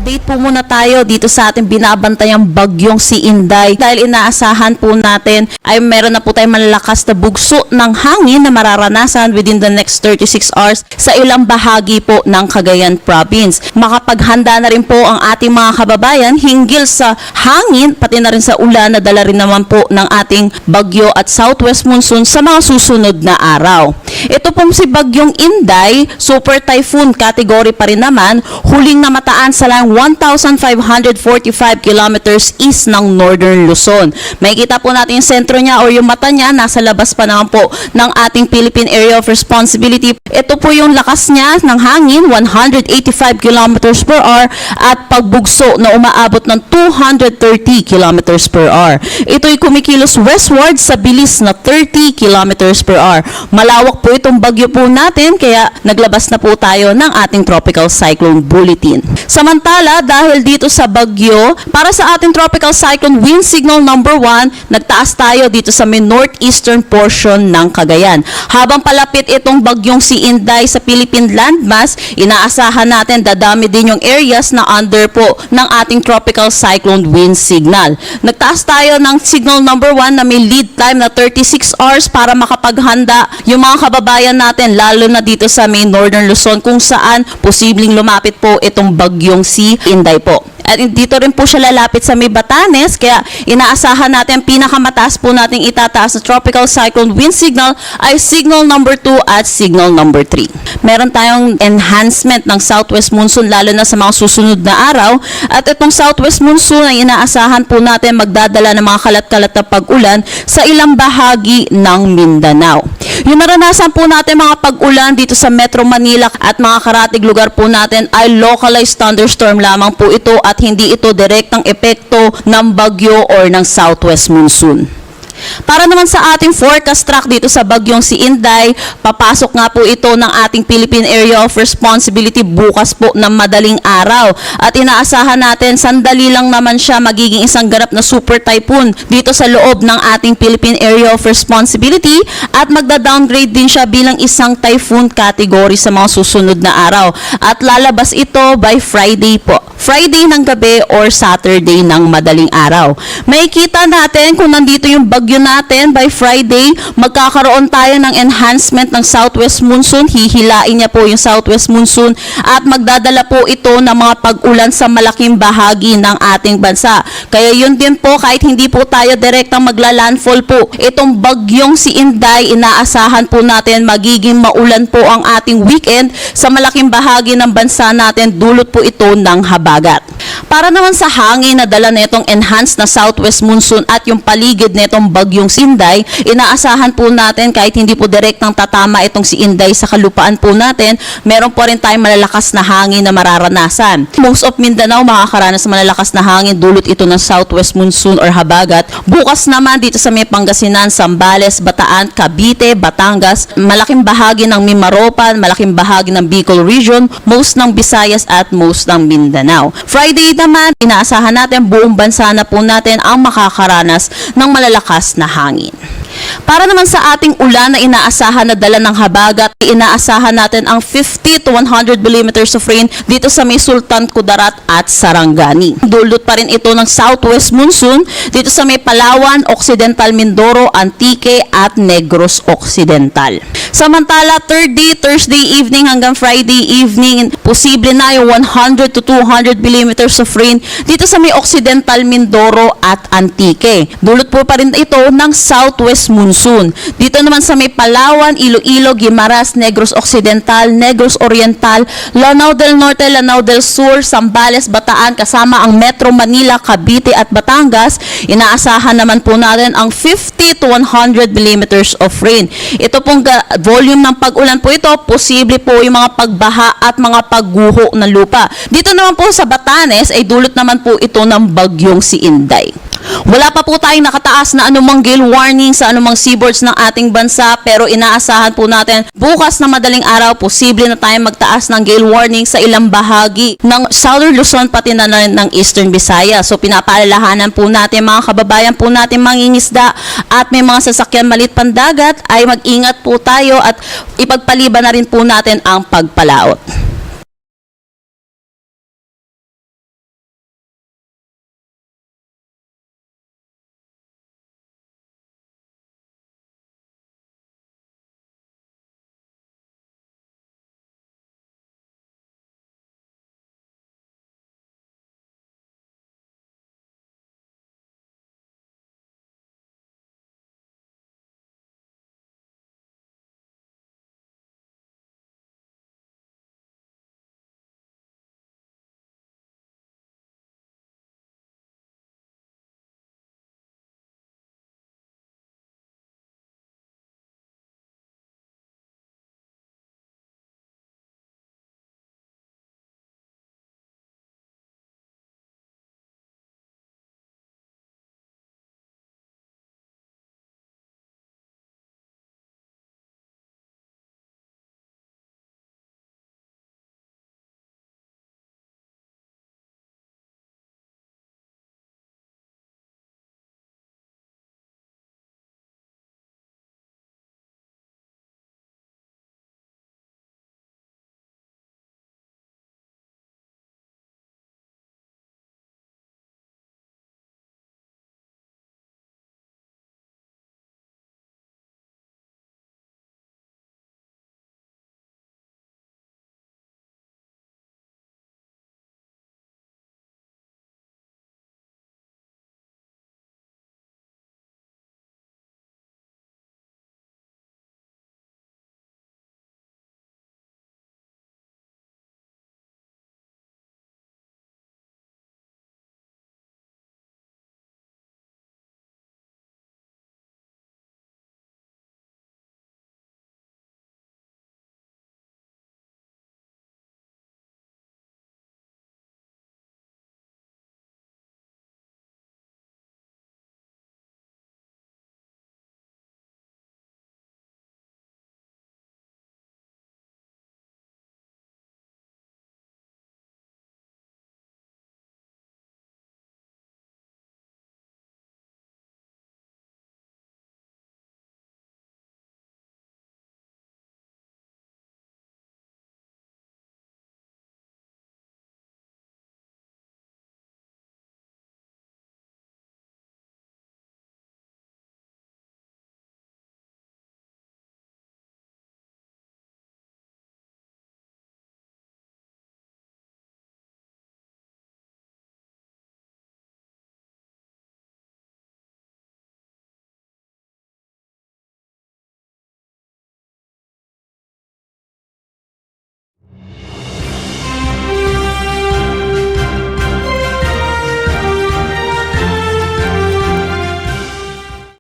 Update po muna tayo dito sa ating binabantayang bagyong si Inday dahil inaasahan po natin ay meron na po tayong malalakas na bugso ng hangin na mararanasan within the next 36 hours sa ilang bahagi po ng Cagayan Province. Makapaghanda na rin po ang ating mga kababayan hinggil sa hangin pati na rin sa ulan na dala rin naman po ng ating bagyo at southwest monsoon sa mga susunod na araw. Ito pong si bagyong Inday, super typhoon category pa rin naman, huling namataan sa lang 1,545 kilometers east ng Northern Luzon. Makikita po natin yung sentro niya o yung mata niya, nasa labas pa naman po ng ating Philippine Area of Responsibility. Ito po yung lakas niya ng hangin, 185 kilometers per hour at pagbugso na umaabot ng 230 kilometers per hour. Ito'y kumikilos westward sa bilis na 30 kilometers per hour. Malawak po itong bagyo po natin kaya naglabas na po tayo ng ating tropical cyclone bulletin. Samantala, dahil dito sa bagyo, para sa ating tropical cyclone wind signal number 1, nagtaas tayo dito sa may northeastern portion ng Cagayan. Habang palapit itong bagyong si Inday sa Philippine landmass, inaasahan natin dadami din yung areas na under po ng ating tropical cyclone wind signal. Nagtaas tayo ng signal number 1 na may lead time na 36 hours para makapaghanda yung mga kababayan natin, lalo na dito sa may Northern Luzon kung saan posibleng lumapit po itong bagyong si Inday po. At dito rin po siya lalapit sa may Batanes, kaya inaasahan natin pinakamataas po nating itataas na tropical cyclone wind signal ay signal number 2 at signal number 3. Meron tayong enhancement ng southwest monsoon lalo na sa mga susunod na araw, at itong southwest monsoon ay inaasahan po natin magdadala ng mga kalat-kalat na pag-ulan sa ilang bahagi ng Mindanao. Yung naranasan po natin mga pag-ulan dito sa Metro Manila at mga karatig lugar po natin ay localized thunderstorm lamang po ito at hindi ito direktang epekto ng bagyo or ng southwest monsoon. Para naman sa ating forecast track dito sa bagyong si Inday, papasok nga po ito ng ating Philippine Area of Responsibility bukas po ng madaling araw. At inaasahan natin, sandali lang naman siya magiging isang ganap na super typhoon dito sa loob ng ating Philippine Area of Responsibility at magda-downgrade din siya bilang isang typhoon category sa mga susunod na araw. At lalabas ito by Friday po. Friday ng gabi or Saturday ng madaling araw. Makikita natin kung nandito yung bagyo natin by Friday, magkakaroon tayo ng enhancement ng southwest monsoon. Hihilain niya po yung southwest monsoon at magdadala po ito ng mga pag-ulan sa malaking bahagi ng ating bansa. Kaya yun din po, kahit hindi po tayo direktang magla-landfall po, itong bagyong si Inday, inaasahan po natin magiging maulan po ang ating weekend sa malaking bahagi ng bansa natin, dulot po ito ng habagat. Para naman sa hangin na dala nitong enhanced na southwest monsoon at yung paligid nitong bagyong si Inday, inaasahan po natin kahit hindi po direktang tatama itong si Inday sa kalupaan po natin, meron po rin tayong malalakas na hangin na mararanasan. Most of Mindanao makakaranas ng malalakas na hangin, dulot ito ng southwest monsoon or habagat. Bukas naman dito sa may Pangasinan, Zambales, Bataan, Cavite, Batangas, malaking bahagi ng Mimaropan, malaking bahagi ng Bicol region, most ng Visayas at most ng Mindanao. Friday naman, inaasahan natin buong bansa na po natin ang makakaranas ng malalakas na hangin. Para naman sa ating ulan na inaasahan na dala ng habagat, inaasahan natin ang 50 to 100 millimeters of rain dito sa may Sultan Kudarat at Sarangani. Dulot pa rin ito ng southwest monsoon dito sa may Palawan, Occidental Mindoro, Antique at Negros Occidental. Samantala, Thursday evening hanggang Friday evening, posible na yung 100 to 200 millimeters of rain dito sa may Occidental Mindoro at Antique. Dulot po pa rin ito ng southwest monsoon. Dito naman sa may Palawan, Iloilo, Guimaras, Negros Occidental, Negros Oriental, Lanao del Norte, Lanao del Sur, Zambales, Bataan, kasama ang Metro Manila, Cavite at Batangas, inaasahan naman po natin ang 50 to 100 millimeters of rain. Ito pong volume ng pag-ulan po ito, posible po yung mga pagbaha at mga pagguho ng lupa. Dito naman po sa Batanes ay dulot naman po ito ng bagyong si Inday. Wala pa po tayong nakataas na anumang gale warning sa anumang seaboards ng ating bansa, pero inaasahan po natin bukas na madaling araw posible na tayong magtaas ng gale warning sa ilang bahagi ng Southern Luzon pati na ng Eastern Visayas. So pinapaalalahanan po natin mga kababayan po natin mangingisda at may mga sasakyan malit pandagat ay mag-ingat po tayo at ipagpaliban na rin po natin ang pagpalaot.